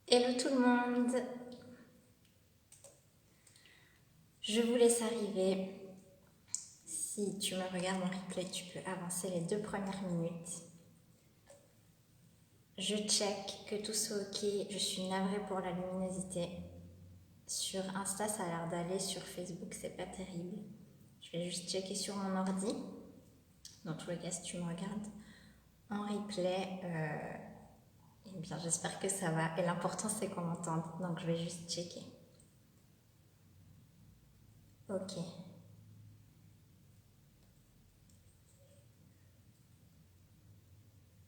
Hello tout le monde, je vous laisse arriver. Si tu me regardes en replay, tu peux avancer les 2 premières minutes. Je check que tout soit ok, je suis navrée pour la luminosité. Sur Insta, ça a l'air d'aller, sur Facebook, c'est pas terrible. Je vais juste checker sur mon ordi. Dans tous les cas, si tu me regardes en replay, eh bien j'espère que ça va. Et l'important c'est qu'on m'entende, donc je vais juste checker. Ok.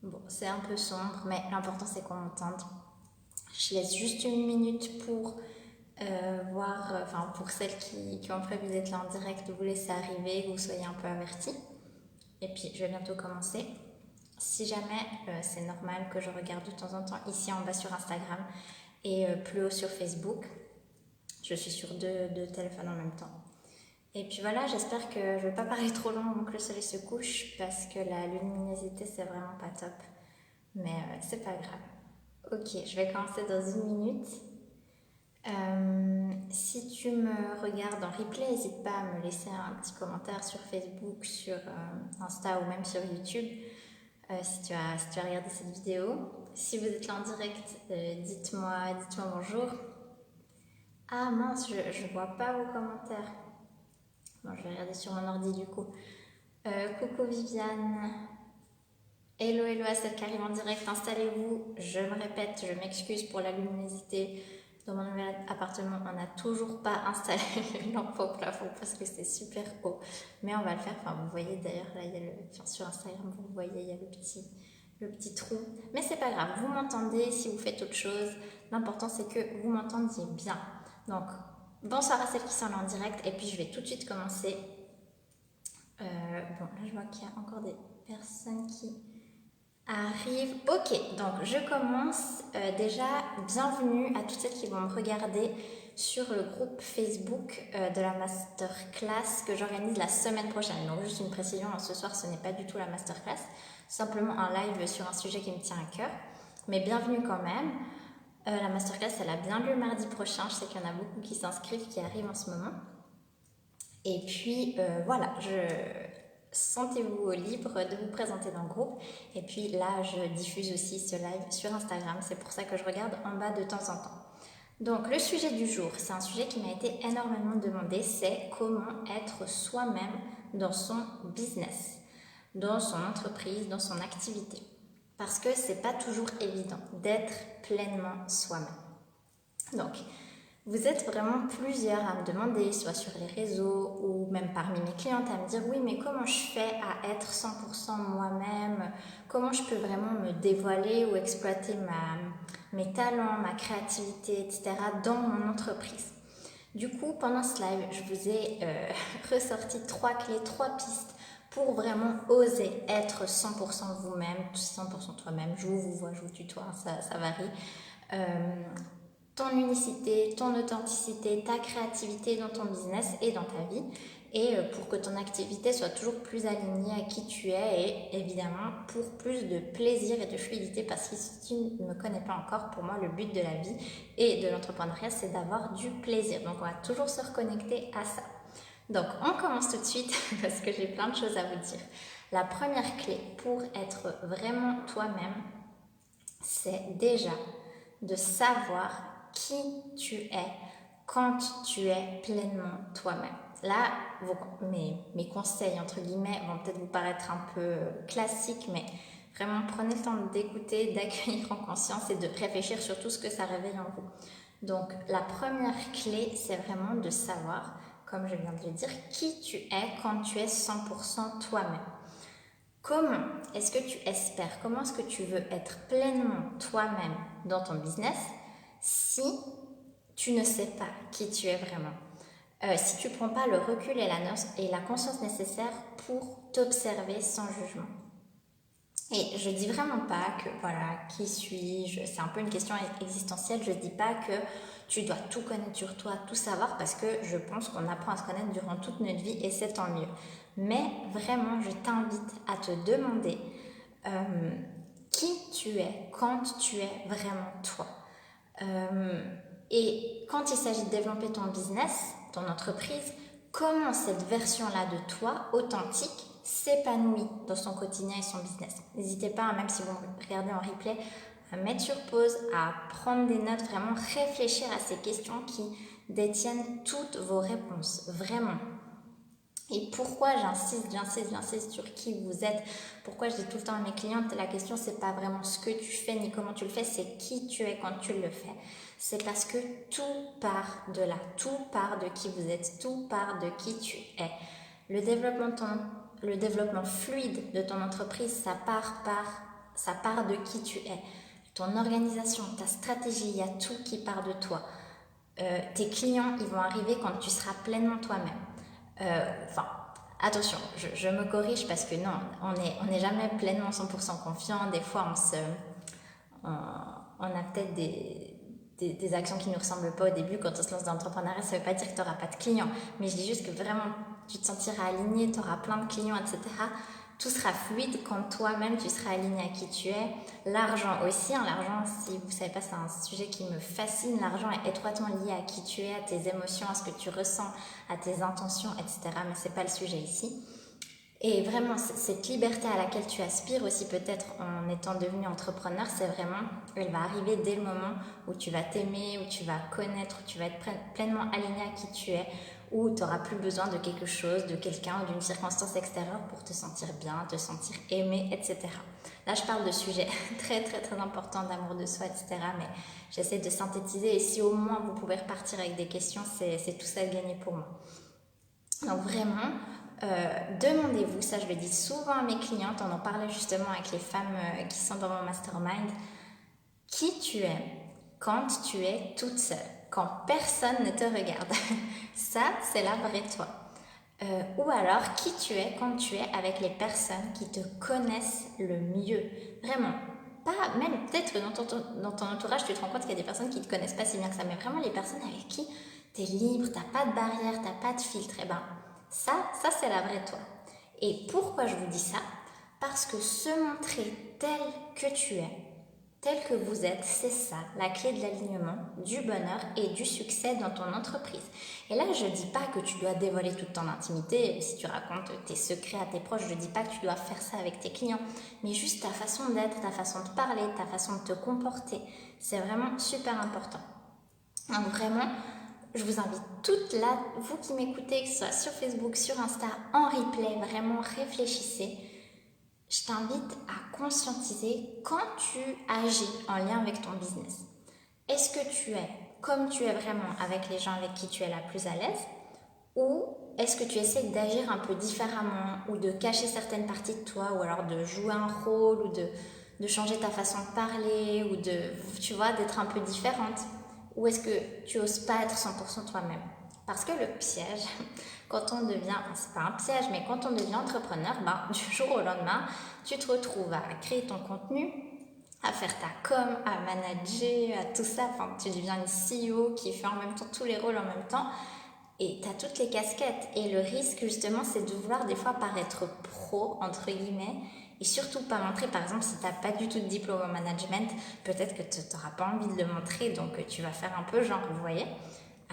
Bon, c'est un peu sombre, mais l'important c'est qu'on m'entende. Je laisse juste une minute pour voir, enfin pour celles qui ont prévu d'être là en direct, vous laisser arriver, que vous soyez un peu avertis. Et puis je vais bientôt commencer. Si jamais c'est normal que je regarde de temps en temps ici en bas sur Instagram et plus haut sur Facebook, je suis sur deux téléphones en même temps. Et puis voilà, j'espère que je ne vais pas parler trop long avant que le soleil se couche parce que la luminosité c'est vraiment pas top. Mais c'est pas grave. Ok, je vais commencer dans une minute. Si tu me regardes en replay, n'hésite pas à me laisser un petit commentaire sur Facebook, sur Insta ou même sur YouTube si tu as regardé cette vidéo. Si vous êtes là en direct, dites-moi bonjour. Ah mince, je vois pas vos commentaires. Bon, je vais regarder sur mon ordi du coup. Coucou Viviane. Hello à celle qui arrive en direct, installez-vous. Je me répète, je m'excuse pour la luminosité. Dans mon nouvel appartement, on n'a toujours pas installé une lampe au plafond parce que c'est super haut. Mais on va le faire. Enfin, vous voyez d'ailleurs, là, il y a sur Instagram, vous voyez, il y a le petit trou. Mais c'est pas grave, vous m'entendez si vous faites autre chose. L'important, c'est que vous m'entendiez bien. Donc, bonsoir à celles qui sont là en direct. Et puis, je vais tout de suite commencer. Bon, là, je vois qu'il y a encore des personnes qui arrive. Ok, donc je commence. Déjà, bienvenue à toutes celles qui vont me regarder sur le groupe Facebook de la masterclass que j'organise la semaine prochaine. Donc juste une précision, ce soir ce n'est pas du tout la masterclass, simplement un live sur un sujet qui me tient à cœur. Mais bienvenue quand même. La masterclass, elle a bien lieu mardi prochain. Je sais qu'il y en a beaucoup qui s'inscrivent, qui arrivent en ce moment. Et puis voilà, sentez-vous libre de vous présenter dans le groupe. Et puis là, je diffuse aussi ce live sur Instagram. C'est pour ça que je regarde en bas de temps en temps. Donc le sujet du jour, c'est un sujet qui m'a été énormément demandé, c'est comment être soi-même dans son business, dans son entreprise, dans son activité. Parce que c'est pas toujours évident d'être pleinement soi-même. Donc, vous êtes vraiment plusieurs à me demander, soit sur les réseaux ou même parmi mes clientes, à me dire oui, mais comment je fais à être 100% moi-même? Comment je peux vraiment me dévoiler ou exploiter mes talents, ma créativité, etc. dans mon entreprise? Du coup, pendant ce live, je vous ai ressorti 3 clés, 3 pistes pour vraiment oser être 100% vous-même, 100% toi-même. Je vous vois, je vous tutoie, ça varie. Ton unicité, ton authenticité, ta créativité dans ton business et dans ta vie, et pour que ton activité soit toujours plus alignée à qui tu es et évidemment pour plus de plaisir et de fluidité, parce que si tu ne me connais pas encore, pour moi le but de la vie et de l'entrepreneuriat c'est d'avoir du plaisir, donc on va toujours se reconnecter à ça. Donc on commence tout de suite parce que j'ai plein de choses à vous dire. La première clé pour être vraiment toi-même, c'est déjà de savoir qui tu es quand tu es pleinement toi-même. Là, mes conseils, entre guillemets, vont peut-être vous paraître un peu classiques, mais vraiment prenez le temps d'écouter, d'accueillir en conscience et de réfléchir sur tout ce que ça réveille en vous. Donc, la première clé, c'est vraiment de savoir, comme je viens de le dire, qui tu es quand tu es 100% toi-même. Comment est-ce que tu espères, comment est-ce que tu veux être pleinement toi-même dans ton business si tu ne sais pas qui tu es vraiment, si tu ne prends pas le recul et la conscience nécessaire pour t'observer sans jugement. Et je dis vraiment pas que, voilà, qui suis-je, c'est un peu une question existentielle, je dis pas que tu dois tout connaître sur toi, tout savoir, parce que je pense qu'on apprend à se connaître durant toute notre vie et c'est tant mieux. Mais vraiment, je t'invite à te demander qui tu es quand tu es vraiment toi. Et quand il s'agit de développer ton business, ton entreprise, comment cette version-là de toi, authentique, s'épanouit dans son quotidien et son business. N'hésitez pas, même si vous regardez en replay, à mettre sur pause, à prendre des notes, vraiment réfléchir à ces questions qui détiennent toutes vos réponses, vraiment. Et pourquoi j'insiste sur qui vous êtes, pourquoi je dis tout le temps à mes clientes, la question c'est pas vraiment ce que tu fais ni comment tu le fais, c'est qui tu es quand tu le fais. C'est parce que tout part de là, tout part de qui vous êtes, tout part de qui tu es. Le développement fluide de ton entreprise, ça part de qui tu es. Ton organisation, ta stratégie, il y a tout qui part de toi. Tes clients, ils vont arriver quand tu seras pleinement toi-même. Attention, je me corrige parce que non, on n'est jamais pleinement 100% confiant. Des fois, on a peut-être des actions qui ne nous ressemblent pas au début quand on se lance dans l'entrepreneuriat. Ça ne veut pas dire que tu n'auras pas de clients, mais je dis juste que vraiment, tu te sentiras aligné, tu auras plein de clients, etc. Tout sera fluide quand toi-même tu seras aligné à qui tu es. L'argent aussi, l'argent, si vous ne savez pas, c'est un sujet qui me fascine. L'argent est étroitement lié à qui tu es, à tes émotions, à ce que tu ressens, à tes intentions, etc. Mais ce n'est pas le sujet ici. Et vraiment, cette liberté à laquelle tu aspires aussi peut-être en étant devenu entrepreneur, c'est vraiment, elle va arriver dès le moment où tu vas t'aimer, où tu vas connaître, où tu vas être pleinement aligné à qui tu es, où tu n'auras plus besoin de quelque chose, de quelqu'un ou d'une circonstance extérieure pour te sentir bien, te sentir aimé, etc. Là, je parle de sujets très, très, très importants d'amour de soi, etc. Mais j'essaie de synthétiser et si au moins vous pouvez repartir avec des questions, c'est tout ça de gagner pour moi. Donc vraiment, demandez-vous, ça je le dis souvent à mes clientes, on en parlait justement avec les femmes qui sont dans mon mastermind, qui tu es quand tu es toute seule, quand personne ne te regarde. Ça, c'est la vraie toi. Ou alors, qui tu es quand tu es avec les personnes qui te connaissent le mieux. Vraiment. Pas, même peut-être que dans ton entourage, tu te rends compte qu'il y a des personnes qui ne te connaissent pas si bien que ça, mais vraiment les personnes avec qui tu es libre, tu n'as pas de barrière, tu n'as pas de filtre. Et ben, ça c'est la vraie toi. Et pourquoi je vous dis ça? Parce que se montrer tel que tu es, tel que vous êtes, c'est ça, la clé de l'alignement, du bonheur et du succès dans ton entreprise. Et là, je ne dis pas que tu dois dévoiler toute ton intimité, si tu racontes tes secrets à tes proches, je ne dis pas que tu dois faire ça avec tes clients, mais juste ta façon d'être, ta façon de parler, ta façon de te comporter, c'est vraiment super important. Donc vraiment, je vous invite toutes là, vous qui m'écoutez, que ce soit sur Facebook, sur Insta, en replay, vraiment réfléchissez. Je t'invite à conscientiser quand tu agis en lien avec ton business. Est-ce que tu es comme tu es vraiment avec les gens avec qui tu es la plus à l'aise ou est-ce que tu essaies d'agir un peu différemment ou de cacher certaines parties de toi ou alors de jouer un rôle ou de changer ta façon de parler ou d'être un peu différente ou est-ce que tu n'oses pas être 100% toi-même? Parce que le piège, quand on devient, c'est pas un piège, mais quand on devient entrepreneur, du jour au lendemain, tu te retrouves à créer ton contenu, à faire ta com, à manager, à tout ça. Enfin, tu deviens une CEO qui fait en même temps tous les rôles en même temps et tu as toutes les casquettes. Et le risque, justement, c'est de vouloir des fois paraître pro, entre guillemets, et surtout pas montrer, par exemple, si tu n'as pas du tout de diplôme en management, peut-être que tu n'auras pas envie de le montrer, donc tu vas faire un peu genre, vous voyez.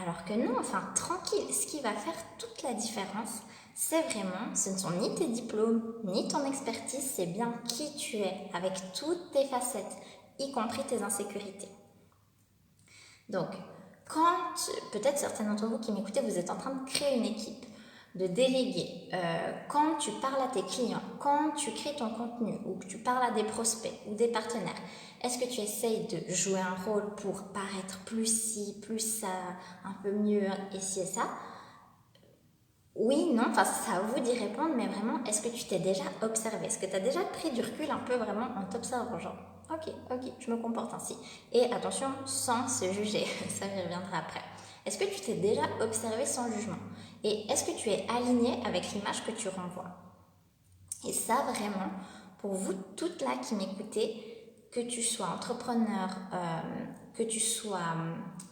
Alors que non, tranquille, ce qui va faire toute la différence, c'est vraiment, ce ne sont ni tes diplômes, ni ton expertise, c'est bien qui tu es, avec toutes tes facettes, y compris tes insécurités. Donc, peut-être certains d'entre vous qui m'écoutez, vous êtes en train de créer une équipe, de déléguer, quand tu parles à tes clients, quand tu crées ton contenu ou que tu parles à des prospects ou des partenaires, est-ce que tu essayes de jouer un rôle pour paraître plus ci, plus ça, un peu mieux et ci et ça? Oui, non, c'est à vous d'y répondre, mais vraiment, est-ce que tu t'es déjà observé? Est-ce que tu as déjà pris du recul un peu vraiment en t'observant, genre, ok, je me comporte ainsi. Et attention, sans se juger, ça y reviendra après. Est-ce que tu t'es déjà observé sans jugement? Et est-ce que tu es aligné avec l'image que tu renvoies? Et ça, vraiment, pour vous toutes là qui m'écoutez, que tu sois entrepreneur, que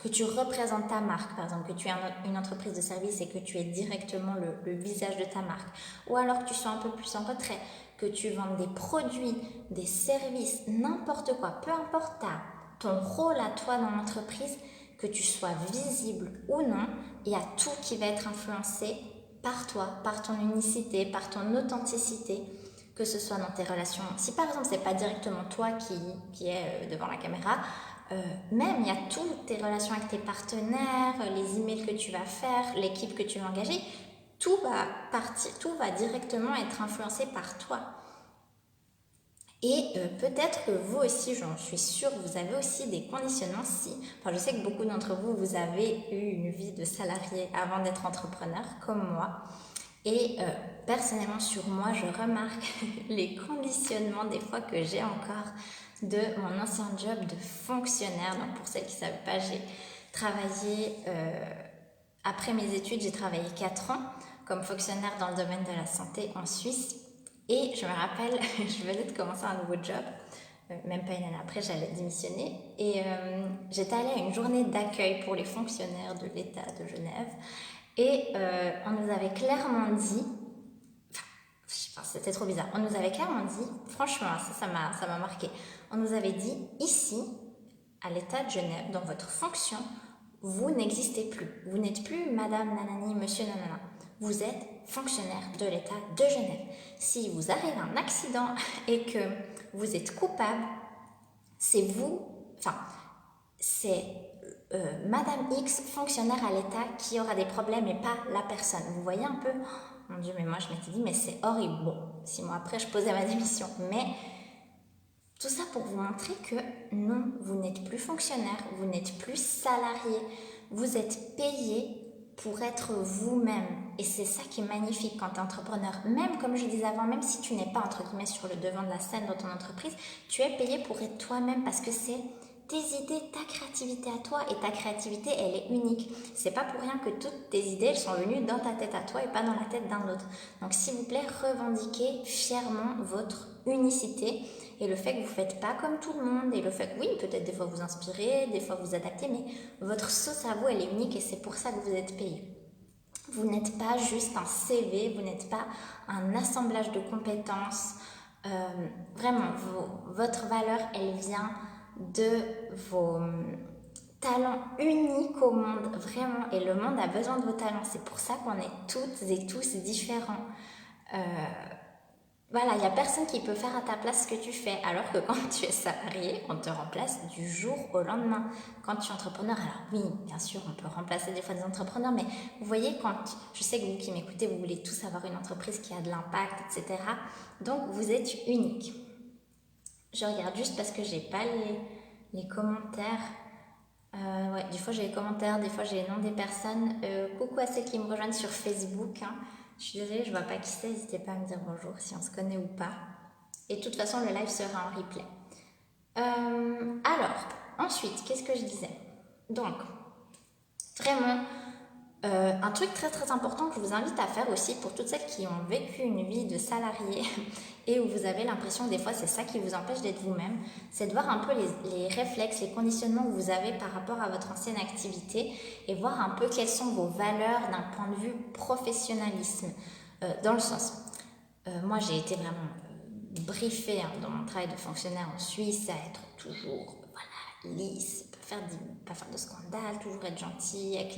tu représentes ta marque, par exemple, que tu es une entreprise de service et que tu es directement le visage de ta marque, ou alors que tu sois un peu plus en retrait, que tu vendes des produits, des services, n'importe quoi, peu importe ton rôle à toi dans l'entreprise, que tu sois visible ou non, il y a tout qui va être influencé par toi, par ton unicité, par ton authenticité, que ce soit dans tes relations. Si par exemple, c'est pas directement toi qui est devant la caméra, même il y a toutes tes relations avec tes partenaires, les emails que tu vas faire, l'équipe que tu vas engager, tout va directement être influencé par toi. Et peut-être que vous aussi, j'en suis sûre, vous avez aussi des conditionnements je sais que beaucoup d'entre vous, vous avez eu une vie de salarié avant d'être entrepreneur, comme moi. Et personnellement, sur moi, je remarque les conditionnements des fois que j'ai encore de mon ancien job de fonctionnaire. Donc pour celles qui ne savent pas, j'ai travaillé, après mes études, j'ai travaillé 4 ans comme fonctionnaire dans le domaine de la santé en Suisse. Et je me rappelle, je venais de commencer un nouveau job, même pas une année après, j'allais démissionner. Et j'étais allée à une journée d'accueil pour les fonctionnaires de l'État de Genève. Et on nous avait clairement dit, c'était trop bizarre, on nous avait clairement dit, franchement, ça m'a marqué, on nous avait dit, ici, à l'État de Genève, dans votre fonction, vous n'existez plus. Vous n'êtes plus madame nanani, monsieur nanana. Vous êtes fonctionnaire de l'État de Genève. Si vous arrive un accident et que vous êtes coupable, c'est vous, c'est madame X, fonctionnaire à l'État, qui aura des problèmes et pas la personne. Vous voyez un peu? Mon Dieu, mais moi je m'étais dit, mais c'est horrible. Bon, 6 mois après, je posais ma démission. Mais tout ça pour vous montrer que non, vous n'êtes plus fonctionnaire, vous n'êtes plus salarié, vous êtes payé pour être vous-même. Et c'est ça qui est magnifique quand tu es entrepreneur. Même comme je disais avant, même si tu n'es pas entre guillemets sur le devant de la scène dans ton entreprise, tu es payé pour être toi-même parce que c'est tes idées, ta créativité à toi, et ta créativité, elle est unique. C'est pas pour rien que toutes tes idées, elles sont venues dans ta tête à toi et pas dans la tête d'un autre. Donc s'il vous plaît, revendiquez fièrement votre unicité et le fait que vous ne faites pas comme tout le monde, et le fait que oui, peut-être des fois vous inspirez, des fois vous adaptez, mais votre sauce à vous, elle est unique et c'est pour ça que vous êtes payé. Vous n'êtes pas juste un CV, vous n'êtes pas un assemblage de compétences. Vraiment, votre valeur, elle vient de vos talents uniques au monde, vraiment. Et le monde a besoin de vos talents. C'est pour ça qu'on est toutes et tous différents. Voilà, il n'y a personne qui peut faire à ta place ce que tu fais. Alors que quand tu es salarié, on te remplace du jour au lendemain. Quand tu es entrepreneur, alors oui, bien sûr, on peut remplacer des fois des entrepreneurs, mais vous voyez, je sais que vous qui m'écoutez, vous voulez tous avoir une entreprise qui a de l'impact, etc. Donc, vous êtes unique. Je regarde juste parce que j'ai pas les commentaires. Ouais, des fois j'ai les commentaires, des fois j'ai les noms des personnes. Coucou à ceux qui me rejoignent sur Facebook. Je suis désolée, je ne vois pas qui c'est, n'hésitez pas à me dire bonjour si on se connaît ou pas. Et de toute façon, le live sera en replay. Alors, ensuite, qu'est-ce que je disais? Donc, vraiment, un truc très très important que je vous invite à faire aussi pour toutes celles qui ont vécu une vie de salarié et où vous avez l'impression que des fois c'est ça qui vous empêche d'être vous-même, c'est de voir un peu les réflexes, les conditionnements que vous avez par rapport à votre ancienne activité et voir un peu quelles sont vos valeurs d'un point de vue professionnalisme. Dans le sens, moi j'ai été vraiment briefée dans mon travail de fonctionnaire en Suisse à être toujours lisse, pas faire de scandale, toujours être gentil avec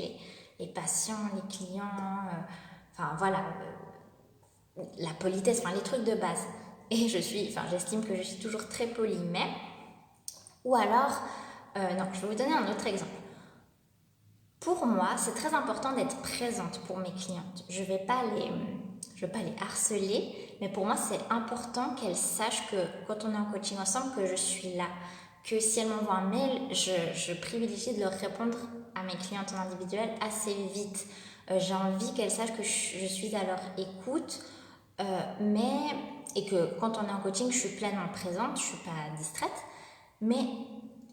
les patients, les clients, la politesse, les trucs de base. Et j'estime que je suis toujours très polie, mais, ou alors, non, je vais vous donner un autre exemple. Pour moi, c'est très important d'être présente pour mes clientes. Je vais pas les harceler, mais pour moi, c'est important qu'elles sachent que quand on est en coaching ensemble, que je suis là. Que si elles m'envoient un mail, je privilégie de leur répondre à mes clientes en individuel assez vite. J'ai envie qu'elles sachent que je suis à leur écoute, et que quand on est en coaching, je suis pleinement présente, je ne suis pas distraite. Mais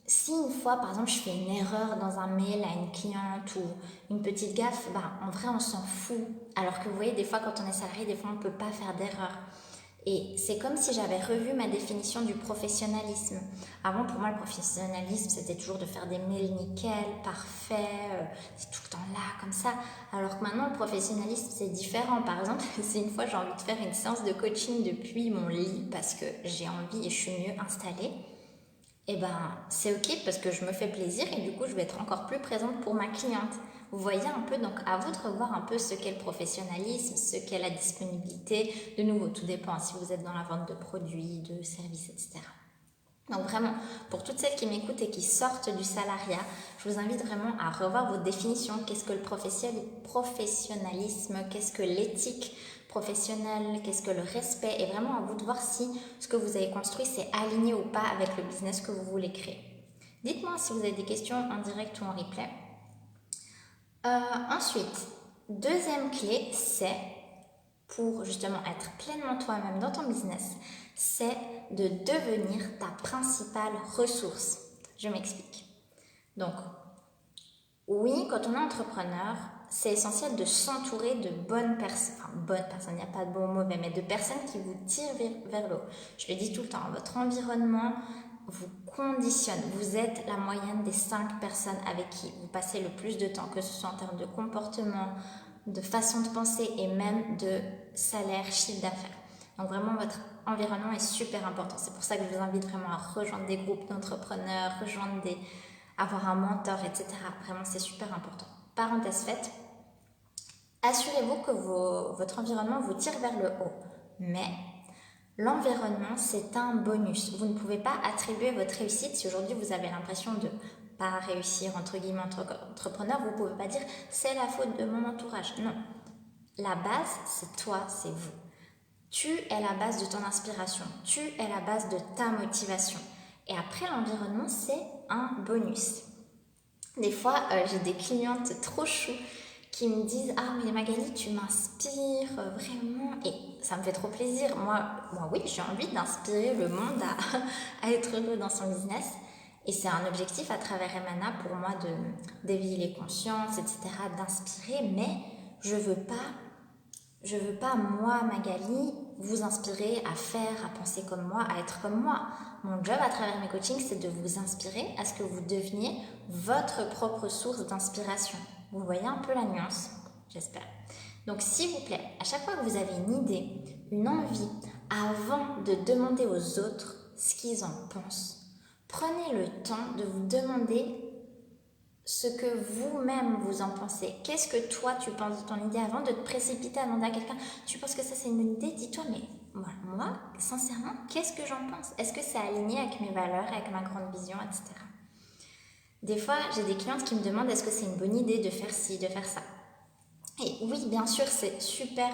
si une fois, par exemple, je fais une erreur dans un mail à une cliente ou une petite gaffe, en vrai, on s'en fout. Alors que vous voyez, des fois, quand on est salarié, des fois, on ne peut pas faire d'erreur. Et c'est comme si j'avais revu ma définition du professionnalisme. Avant, pour moi, le professionnalisme, c'était toujours de faire des mails nickel, parfait, c'est tout le temps là, comme ça. Alors que maintenant, le professionnalisme, c'est différent. Par exemple, si une fois j'ai envie de faire une séance de coaching depuis mon lit parce que j'ai envie et je suis mieux installée, eh ben, c'est ok parce que je me fais plaisir et du coup, je vais être encore plus présente pour ma cliente. Vous voyez un peu, donc à vous de revoir un peu ce qu'est le professionnalisme, ce qu'est la disponibilité. De nouveau, tout dépend si vous êtes dans la vente de produits, de services, etc. Donc vraiment, pour toutes celles qui m'écoutent et qui sortent du salariat, je vous invite vraiment à revoir vos définitions. Qu'est-ce que le professionnalisme? Qu'est-ce que l'éthique professionnelle? Qu'est-ce que le respect? Et vraiment à vous de voir si ce que vous avez construit, c'est aligné ou pas avec le business que vous voulez créer. Dites-moi si vous avez des questions en direct ou en replay. Ensuite, deuxième clé, c'est pour justement être pleinement toi-même dans ton business, c'est de devenir ta principale ressource. Je m'explique. Donc, oui, quand on est entrepreneur, c'est essentiel de s'entourer de bonnes personnes. Enfin, bonnes personnes, il n'y a pas de bon ou mauvais, mais de personnes qui vous tirent vers le haut. Je le dis tout le temps, votre environnement vous conditionne. Vous êtes la moyenne des 5 personnes avec qui vous passez le plus de temps, que ce soit en termes de comportement, de façon de penser et même de salaire, chiffre d'affaires. Donc vraiment, votre environnement est super important. C'est pour ça que je vous invite vraiment à rejoindre des groupes d'entrepreneurs, avoir un mentor, etc. Vraiment, c'est super important. Parenthèse faite, assurez-vous que votre environnement vous tire vers le haut. Mais l'environnement, c'est un bonus. Vous ne pouvez pas attribuer votre réussite si aujourd'hui vous avez l'impression de pas réussir, entre guillemets, entrepreneur. Vous ne pouvez pas dire c'est la faute de mon entourage. Non. La base, c'est toi, c'est vous. Tu es la base de ton inspiration. Tu es la base de ta motivation. Et après, l'environnement, c'est un bonus. Des fois, j'ai des clientes trop chou qui me disent « Ah, mais Magali, tu m'inspires vraiment !» Et ça me fait trop plaisir. Moi oui, j'ai envie d'inspirer le monde à être heureux dans son business. Et c'est un objectif à travers Emana pour moi d'éveiller les consciences, etc., d'inspirer. Mais je veux pas, moi, Magali, vous inspirer à faire, à penser comme moi, à être comme moi. Mon job à travers mes coachings, c'est de vous inspirer à ce que vous deveniez votre propre source d'inspiration. Vous voyez un peu la nuance, j'espère. Donc, s'il vous plaît, à chaque fois que vous avez une idée, une envie, avant de demander aux autres ce qu'ils en pensent, prenez le temps de vous demander ce que vous-même vous en pensez. Qu'est-ce que toi tu penses de ton idée avant de te précipiter à demander à quelqu'un tu penses que ça c'est une bonne idée? Dis-toi, mais moi sincèrement, qu'est-ce que j'en pense? Est-ce que c'est aligné avec mes valeurs, avec ma grande vision, etc. Des fois, j'ai des clientes qui me demandent est-ce que c'est une bonne idée de faire ci, de faire ça? Et oui, bien sûr, c'est super.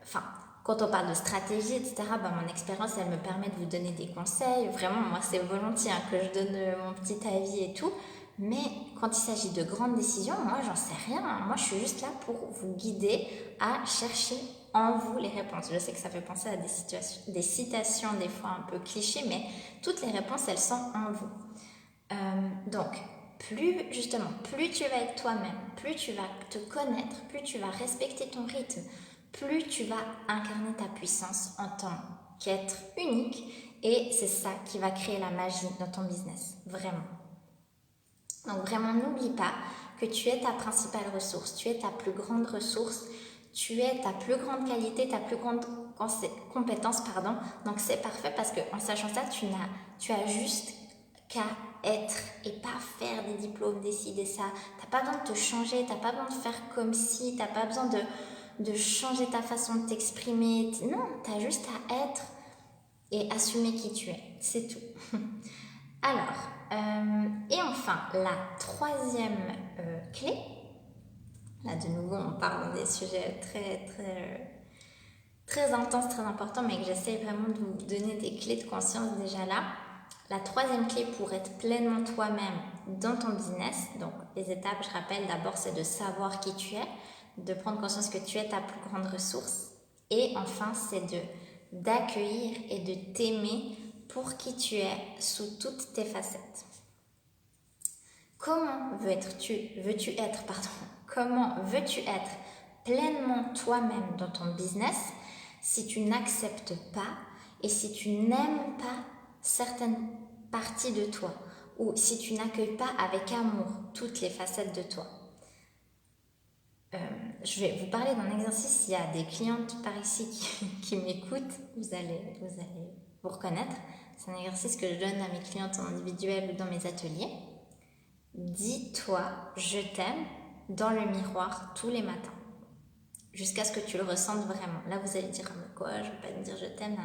Enfin, quand on parle de stratégie, etc., mon expérience, elle me permet de vous donner des conseils. Vraiment, moi, c'est volontiers que je donne mon petit avis et tout. Mais quand il s'agit de grandes décisions, moi, j'en sais rien. Moi, je suis juste là pour vous guider à chercher en vous les réponses. Je sais que ça fait penser à des citations, des fois un peu clichés, mais toutes les réponses, elles sont en vous. Donc, plus tu vas être toi-même, plus tu vas te connaître, plus tu vas respecter ton rythme, plus tu vas incarner ta puissance en tant qu'être unique. Et c'est ça qui va créer la magie dans ton business, vraiment. Donc vraiment, n'oublie pas que tu es ta principale ressource, tu es ta plus grande ressource, tu es ta plus grande qualité, ta plus grande compétence, pardon. Donc c'est parfait parce qu'en sachant ça, tu as juste qu'à être et pas faire des diplômes, des ci, des ça. Tu n'as pas besoin de te changer, tu n'as pas besoin de faire comme si, tu n'as pas besoin de changer ta façon de t'exprimer. Non, tu as juste à être et assumer qui tu es. C'est tout. Alors, et enfin, la troisième clé, là de nouveau on parle des sujets très intenses, très importants, mais que j'essaie vraiment de vous donner des clés de conscience déjà là. La troisième clé pour être pleinement toi-même dans ton business, donc les étapes, je rappelle, d'abord c'est de savoir qui tu es, de prendre conscience que tu es ta plus grande ressource, et enfin c'est d'accueillir et de t'aimer pour qui tu es sous toutes tes facettes. Comment veux-tu être pleinement toi-même dans ton business si tu n'acceptes pas et si tu n'aimes pas certaines parties de toi ou si tu n'accueilles pas avec amour toutes les facettes de toi? Je vais vous parler d'un exercice. Il y a des clientes par ici qui m'écoutent, vous allez vous reconnaître. c'est un exercice que je donne à mes clientes en individuel ou dans mes ateliers. Dis-toi « je t'aime » dans le miroir tous les matins, jusqu'à ce que tu le ressentes vraiment. Là, vous allez dire « mais quoi, je ne vais pas me dire je t'aime ».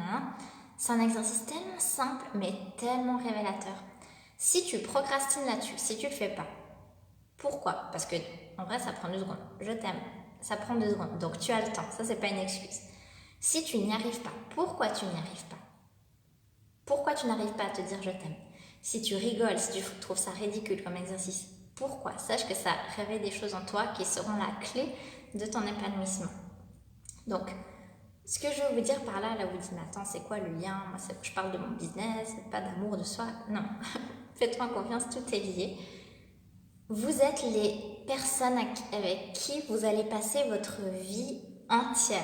C'est un exercice tellement simple, mais tellement révélateur. Si tu procrastines là-dessus, si tu ne le fais pas, pourquoi? Parce que en vrai, ça prend 2 secondes. Je t'aime, ça prend 2 secondes. Donc, tu as le temps. Ça, c'est pas une excuse. Si tu n'y arrives pas, pourquoi tu n'y arrives pas? Pourquoi tu n'arrives pas à te dire je t'aime? Si tu rigoles, si tu trouves ça ridicule comme exercice, pourquoi? Sache que ça réveille des choses en toi qui seront la clé de ton épanouissement. Donc, ce que je veux vous dire par là vous dites, mais attends, c'est quoi le lien? Moi, je parle de mon business, pas d'amour de soi. Non, faites-moi confiance, tout est lié. Vous êtes les personnes avec qui vous allez passer votre vie entière,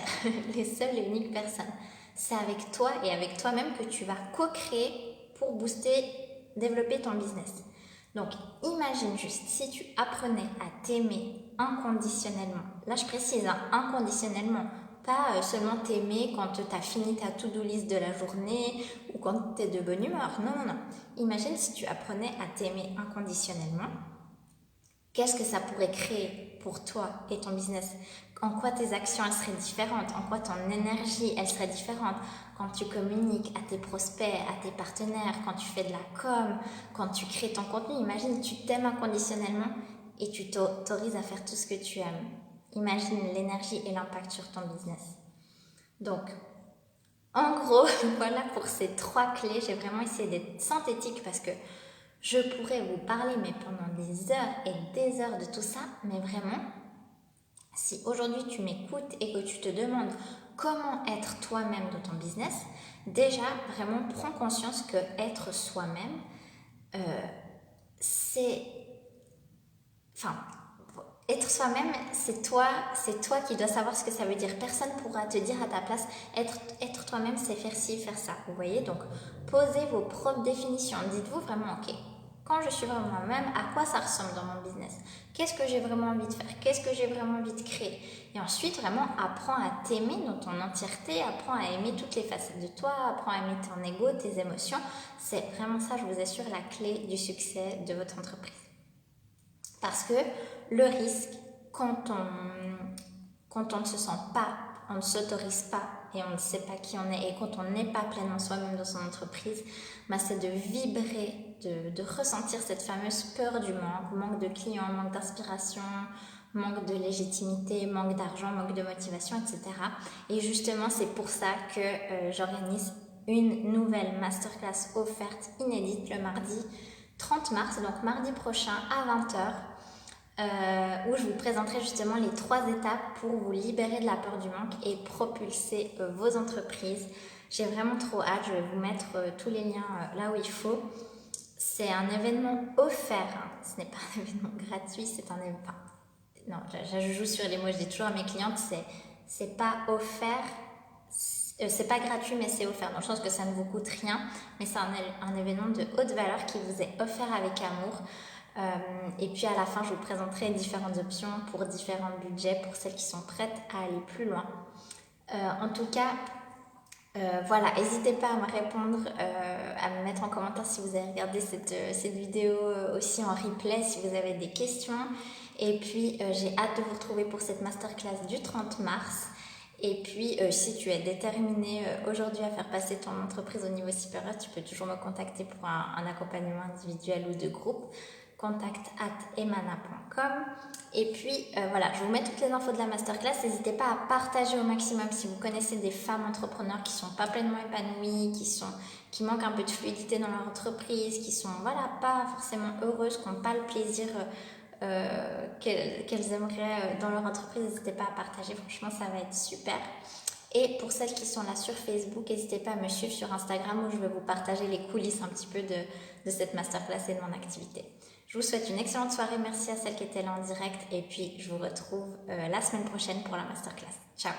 les seules et uniques personnes. C'est avec toi et avec toi-même que tu vas co-créer pour booster, développer ton business. Donc, imagine juste si tu apprenais à t'aimer inconditionnellement. Là, je précise, inconditionnellement. Pas seulement t'aimer quand tu as fini ta to-do list de la journée ou quand tu es de bonne humeur. Non. Imagine si tu apprenais à t'aimer inconditionnellement. Qu'est-ce que ça pourrait créer pour toi et ton business? En quoi tes actions elles seraient différentes? En quoi ton énergie elle serait différente? Quand tu communiques à tes prospects, à tes partenaires, quand tu fais de la com, quand tu crées ton contenu, imagine tu t'aimes inconditionnellement et tu t'autorises à faire tout ce que tu aimes. Imagine l'énergie et l'impact sur ton business. Donc, en gros, voilà pour ces 3 clés. J'ai vraiment essayé d'être synthétique parce que je pourrais vous parler mais pendant des heures et des heures de tout ça, mais vraiment, si aujourd'hui tu m'écoutes et que tu te demandes comment être toi-même dans ton business, déjà vraiment prends conscience que être soi-même, être soi-même, c'est toi qui dois savoir ce que ça veut dire. Personne ne pourra te dire à ta place, être toi-même, c'est faire ci, faire ça. Vous voyez, donc posez vos propres définitions. Dites-vous vraiment, ok, quand je suis vraiment moi-même, à quoi ça ressemble dans mon business? Qu'est-ce que j'ai vraiment envie de faire? Qu'est-ce que j'ai vraiment envie de créer? Et ensuite, vraiment, apprends à t'aimer dans ton entièreté, apprends à aimer toutes les facettes de toi, apprends à aimer ton ego, tes émotions. C'est vraiment ça, je vous assure, la clé du succès de votre entreprise. Parce que le risque, quand on ne se sent pas, on ne s'autorise pas et on ne sait pas qui on est et quand on n'est pas pleinement soi-même dans son entreprise, c'est de vibrer, de ressentir cette fameuse peur du manque de clients, manque d'inspiration, manque de légitimité, manque d'argent, manque de motivation, etc. Et justement, c'est pour ça que j'organise une nouvelle masterclass offerte inédite le mardi 30 mars, donc mardi prochain à 20h. Où je vous présenterai justement les 3 étapes pour vous libérer de la peur du manque et propulser vos entreprises. J'ai vraiment trop hâte, je vais vous mettre tous les liens là où il faut. C'est un événement offert, ce n'est pas un événement gratuit, c'est un événement... Non, je joue sur les mots, je dis toujours à mes clientes, c'est pas offert, c'est pas gratuit mais c'est offert, dans le sens que ça ne vous coûte rien, mais c'est un événement de haute valeur qui vous est offert avec amour. Et puis à la fin, je vous présenterai différentes options pour différents budgets pour celles qui sont prêtes à aller plus loin. En tout cas, voilà, n'hésitez pas à me répondre, à me mettre en commentaire si vous avez regardé cette vidéo aussi en replay, si vous avez des questions. Et puis, j'ai hâte de vous retrouver pour cette masterclass du 30 mars. Et puis, si tu es déterminé aujourd'hui à faire passer ton entreprise au niveau supérieur, tu peux toujours me contacter pour un accompagnement individuel ou de groupe. contact@emana.com. Et puis voilà, je vous mets toutes les infos de la masterclass. N'hésitez pas à partager au maximum si vous connaissez des femmes entrepreneurs qui sont pas pleinement épanouies, qui manquent un peu de fluidité dans leur entreprise, qui sont pas forcément heureuses, qui n'ont pas le plaisir qu'elles aimeraient dans leur entreprise. N'hésitez pas à partager, franchement ça va être super. Et pour celles qui sont là sur Facebook, n'hésitez pas à me suivre sur Instagram où je vais vous partager les coulisses un petit peu de cette masterclass et de mon activité. Je vous souhaite une excellente soirée, merci à celles qui étaient là en direct et puis je vous retrouve la semaine prochaine pour la masterclass. Ciao!